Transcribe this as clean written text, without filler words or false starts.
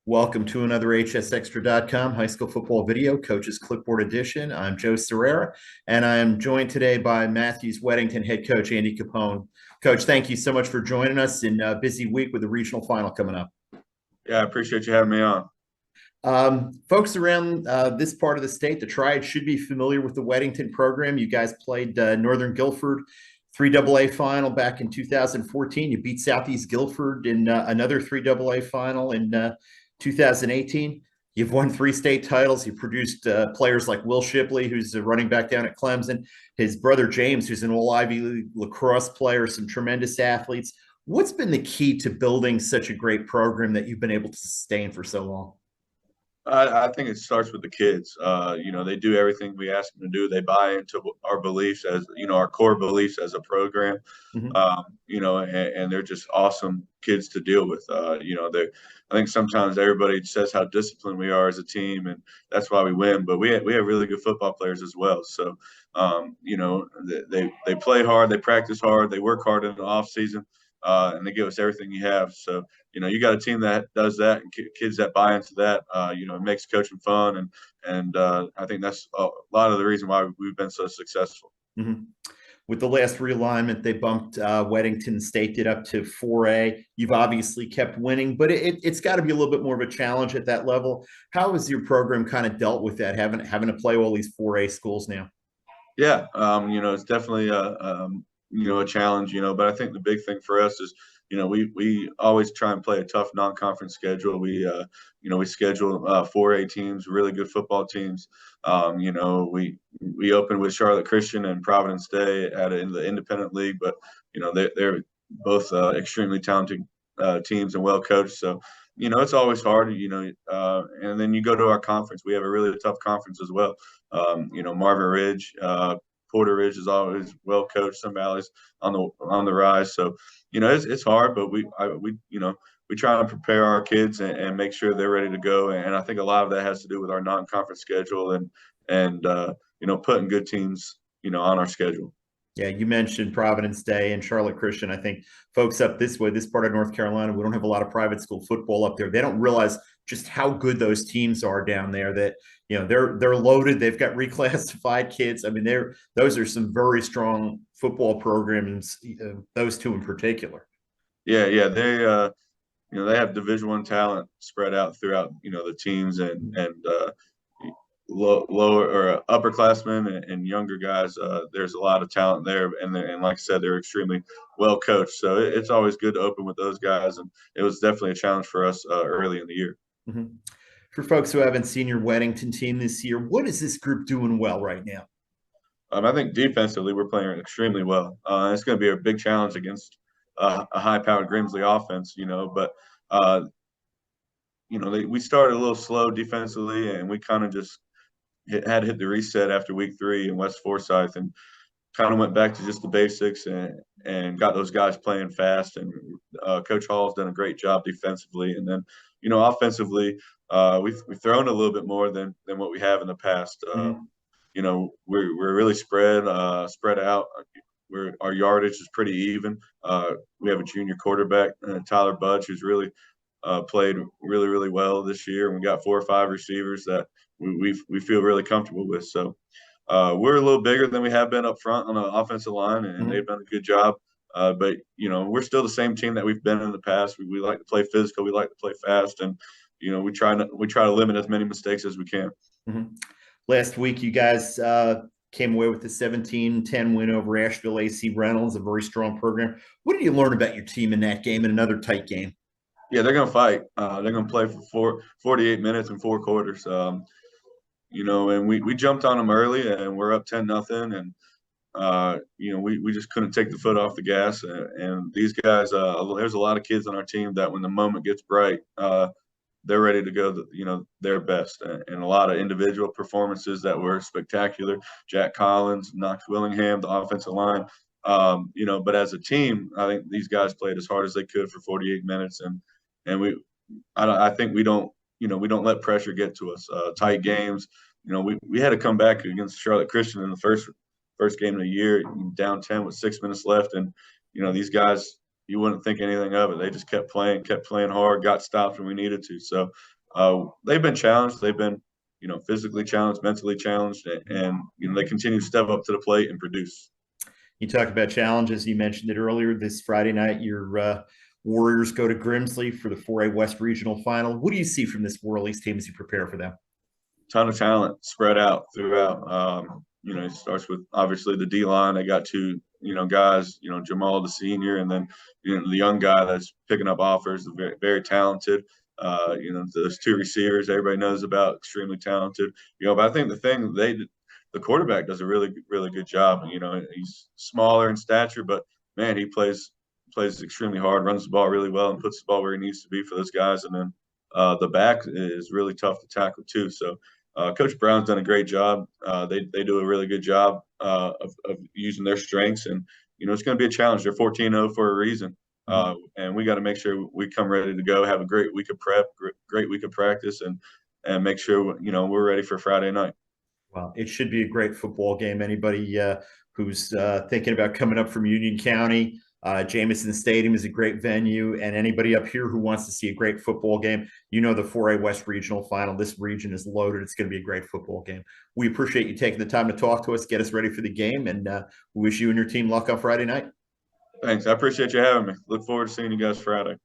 Welcome to another HSExtra.com high school football video, Coach's Clipboard Edition. I'm Joe Serrera, and I am joined today by Matthew's Weddington head coach, Andy Capone. Coach, thank you so much for joining us in a busy week with the regional final coming up. Yeah, I appreciate you having me on. Folks around this part of the state, the Triad, should be familiar with the Weddington program. You guys played Northern Guilford 3AA final back in 2014. You beat Southeast Guilford in another 3AA final in 2018. You've won 3 state titles. You produced players like Will Shipley, who's a running back down at Clemson, his brother James, who's an all Ivy League lacrosse player, some tremendous athletes. What's been the key to building such a great program that you've been able to sustain for so long? I think it starts with the kids. They do everything we ask them to do. They buy into our beliefs our core beliefs as a program. Mm-hmm. And they're just awesome kids to deal with. I think sometimes everybody says how disciplined we are as a team, and that's why we win. But we have really good football players as well. So, they play hard, they practice hard, they work hard in the off season, and they give us everything you have. So, you got a team that does that and kids that buy into that. It makes coaching fun, and I think that's a lot of the reason why we've been so successful. Mm-hmm. With the last realignment, they bumped Weddington State did up to 4A. You've obviously kept winning, but it's got to be a little bit more of a challenge at that level. How has your program kind of dealt with that, having to play all these 4A schools now? Yeah, it's definitely a challenge, but I think the big thing for us is, we always try and play a tough non-conference schedule. We schedule 4A teams, really good football teams. We open with Charlotte Christian and Providence Day in the independent league, but they're both extremely talented teams and well coached. So it's always hard, and then you go to our conference. We have a really tough conference as well. Marvin Ridge, Porter Ridge is always well coached. Sun Valley's on the rise. So, it's hard, but we try and prepare our kids and make sure they're ready to go. And I think a lot of that has to do with our non-conference schedule and putting good teams, on our schedule. Yeah, you mentioned Providence Day and Charlotte Christian. I think folks up this way, this part of North Carolina, we don't have a lot of private school football up there. They don't realize just how good those teams are down there. That they're loaded. They've got reclassified kids. I mean, those are some very strong football programs. Those two in particular. Yeah. They have Division I talent spread out throughout the teams and lower or upperclassmen and younger guys. There's a lot of talent there, and like I said, they're extremely well coached. So it's always good to open with those guys, and it was definitely a challenge for us early in the year. Mm-hmm. For folks who haven't seen your Weddington team this year, what is this group doing well right now? I think defensively we're playing extremely well. It's going to be a big challenge against a high-powered Grimsley offense, but we started a little slow defensively, and we kind of just had hit the reset after week 3 in West Forsyth and kind of went back to just the basics and got those guys playing fast. And Coach Hall's done a great job defensively. And then, offensively, we've thrown a little bit more than what we have in the past. Mm-hmm. We're really spread out. Our yardage is pretty even. We have a junior quarterback, Tyler Budge, who's really played really, really well this year. And we got 4 or 5 receivers that we feel really comfortable with. So we're a little bigger than we have been up front on the offensive line, and they've done a good job. But we're still the same team that we've been in the past. We like to play physical. We like to play fast, and we try to limit as many mistakes as we can. Mm-hmm. Last week, you guys came away with a 17-10 win over Asheville AC Reynolds, a very strong program. What did you learn about your team in that game and another tight game? Yeah, they're going to fight. They're going to play for 48 minutes and 4 quarters. And we jumped on them early, and we're up 10-0, and we just couldn't take the foot off the gas. And these guys, there's a lot of kids on our team that when the moment gets bright, they're ready to go, their best. And a lot of individual performances that were spectacular. Jack Collins, Knox Willingham, the offensive line. But as a team, I think these guys played as hard as they could for 48 minutes, and I think we don't let pressure get to us. Tight games, we had to come back against Charlotte Christian in the first game of the year, down 10 with 6 minutes left, and these guys, you wouldn't think anything of it. They just kept playing hard, got stops when we needed to. So they've been challenged. They've been, physically challenged, mentally challenged, and they continue to step up to the plate and produce. You talked about challenges. You mentioned it earlier. This Friday night, your Warriors go to Grimsley for the 4A West Regional Final. What do you see from this Warleys team as you prepare for them? Ton of talent spread out throughout. It starts with obviously the D line. They got two, guys, Jamal the senior, and then the young guy that's picking up offers, very, very talented. Those two receivers everybody knows about, extremely talented. But I think the quarterback does a really, really good job. He's smaller in stature, but man, he plays extremely hard, runs the ball really well, and puts the ball where he needs to be for those guys. And then the back is really tough to tackle too. So Coach Brown's done a great job. They do a really good job of using their strengths, and it's going to be a challenge. They're 14-0 for a reason, and we got to make sure we come ready to go. Have a great week of prep, great week of practice, and make sure we're ready for Friday night. Well, it should be a great football game. Anybody who's thinking about coming up from Union County, Jamison Stadium is a great venue, and anybody up here who wants to see a great football game, the 4A West Regional Final. This region is loaded. It's going to be a great football game. We appreciate you taking the time to talk to us, get us ready for the game, and we wish you and your team luck on Friday night. Thanks. I appreciate you having me. Look forward to seeing you guys Friday.